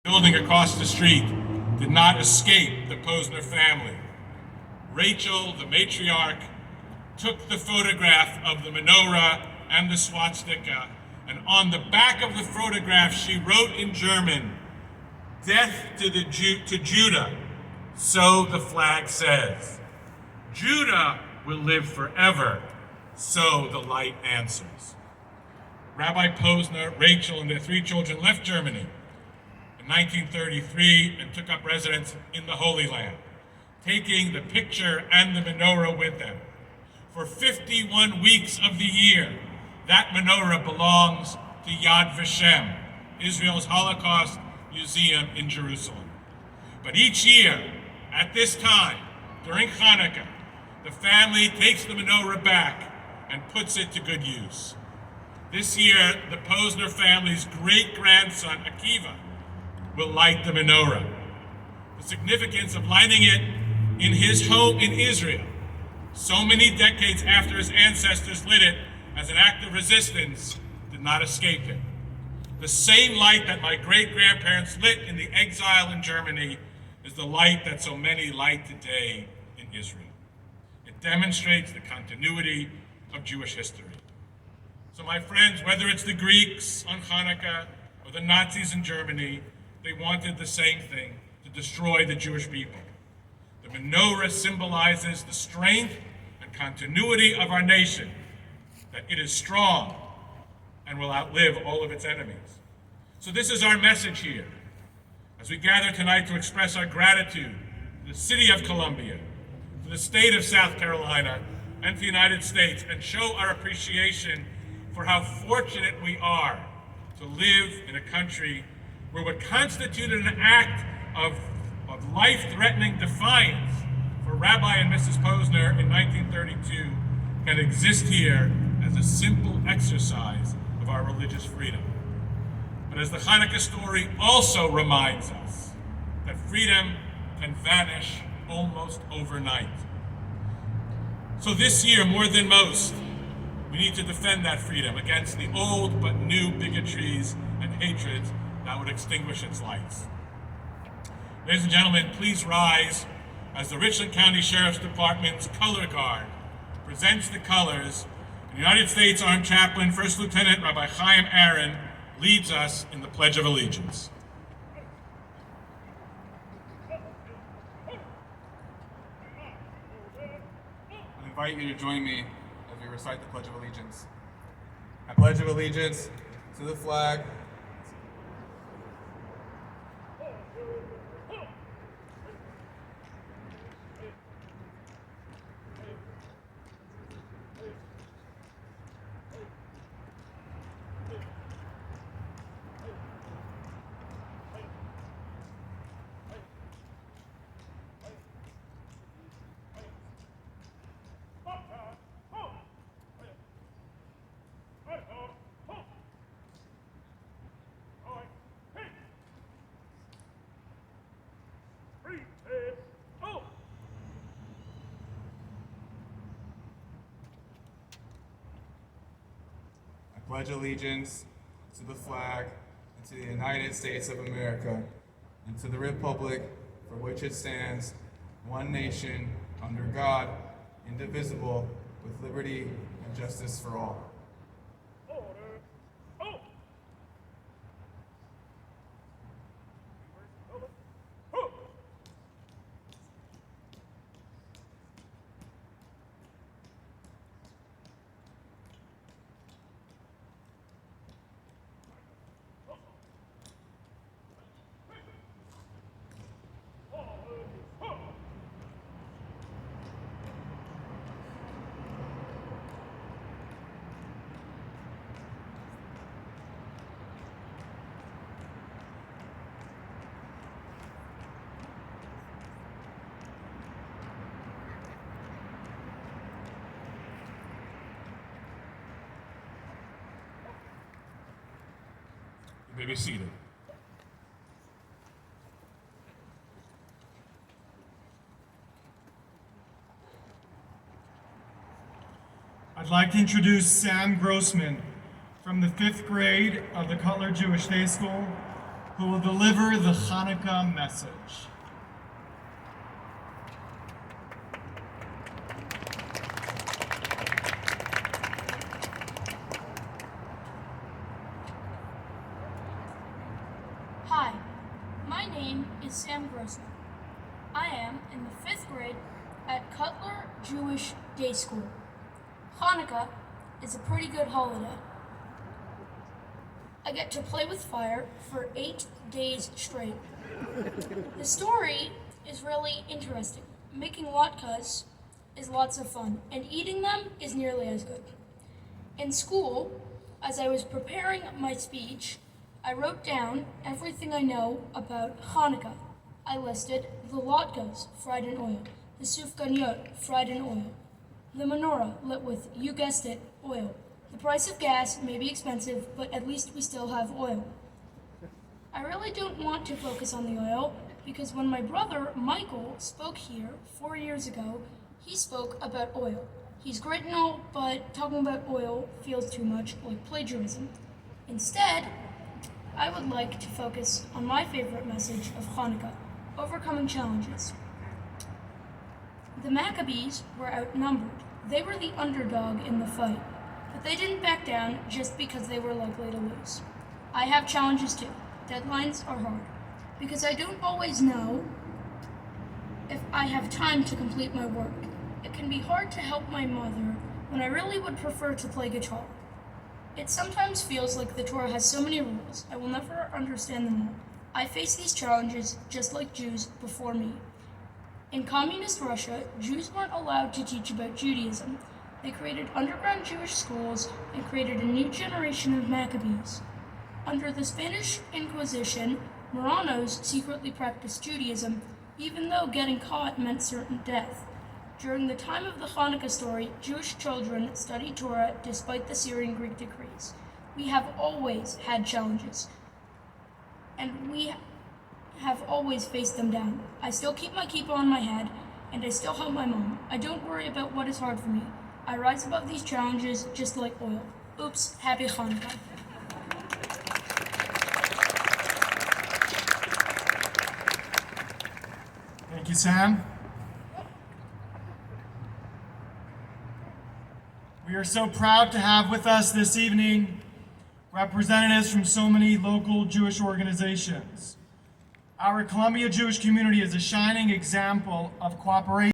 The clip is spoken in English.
Building across the street did not escape the Posner family. Rachel, the matriarch, took the photograph of the menorah and the swastika, and on the back of the photograph she wrote in German, "Death to Judah," so the flag says. Judah will live forever, so the light answers. Rabbi Posner, Rachel, and their 3 children left Germany in 1933 and took up residence in the Holy Land, taking the picture and the menorah with them. For 51 weeks of the year, that menorah belongs to Yad Vashem, Israel's Holocaust Museum in Jerusalem. But each year, at this time, during Hanukkah, the family takes the menorah back and puts it to good use. This year, the Posner family's great-grandson, Akiva, will light the menorah. The significance of lighting it in his home in Israel, so many decades after his ancestors lit it as an act of resistance, did not escape him. The same light that my great-grandparents lit in the exile in Germany is the light that so many light today in Israel. It demonstrates the continuity of Jewish history. So my friends, whether it's the Greeks on Hanukkah or the Nazis in Germany, they wanted the same thing, to destroy the Jewish people. The menorah symbolizes the strength and continuity of our nation, that it is strong and will outlive all of its enemies. So this is our message here, as we gather tonight to express our gratitude to the city of Columbia, to the state of South Carolina, and to the United States, and show our appreciation for how fortunate we are to live in a country where what constituted an act of life-threatening defiance for Rabbi and Mrs. Posner in 1932 can exist here as a simple exercise of our religious freedom. But as the Hanukkah story also reminds us, that freedom can vanish almost overnight. So this year, more than most, we need to defend that freedom against the old but new bigotries and hatreds that would extinguish its lights. Ladies and gentlemen, please rise as the Richland County Sheriff's Department's Color Guard presents the colors, and the United States Armed Chaplain, First Lieutenant Rabbi Chaim Aaron, leads us in the Pledge of Allegiance. I invite you to join me as we recite the Pledge of Allegiance. I pledge of allegiance to the flag pledge allegiance to the flag and to the United States of America and to the republic for which it stands, one nation, under God, indivisible, with liberty and justice for all. You may be seated. I'd like to introduce Sam Grossman from the 5th grade of the Cutler Jewish Day School, who will deliver the Hanukkah message. Hi, my name is Sam Grossman. I am in the 5th grade at Cutler Jewish Day School. Hanukkah is a pretty good holiday. I get to play with fire for 8 days straight. The story is really interesting. Making latkes is lots of fun, and eating them is nearly as good. In school, as I was preparing my speech, I wrote down everything I know about Hanukkah. I listed the latkes, fried in oil, the sufganiyot, fried in oil, the menorah, lit with, you guessed it, oil. The price of gas may be expensive, but at least we still have oil. I really don't want to focus on the oil, because when my brother, Michael, spoke here 4 years ago, he spoke about oil. He's great and all, but talking about oil feels too much like plagiarism. Instead, I would like to focus on my favorite message of Hanukkah, overcoming challenges. The Maccabees were outnumbered. They were the underdog in the fight, but they didn't back down just because they were likely to lose. I have challenges too. Deadlines are hard, because I don't always know if I have time to complete my work. It can be hard to help my mother when I really would prefer to play guitar. It sometimes feels like the Torah has so many rules, I will never understand them all. I face these challenges just like Jews before me. In communist Russia, Jews weren't allowed to teach about Judaism. They created underground Jewish schools and created a new generation of Maccabees. Under the Spanish Inquisition, Marranos secretly practiced Judaism, even though getting caught meant certain death. During the time of the Hanukkah story, Jewish children studied Torah despite the Syrian Greek decrees. We have always had challenges, and we have always faced them down. I still keep my kippah on my head, and I still help my mom. I don't worry about what is hard for me. I rise above these challenges just like oil. Oops, happy Hanukkah. Thank you, Sam. We are so proud to have with us this evening representatives from so many local Jewish organizations. Our Columbia Jewish community is a shining example of cooperation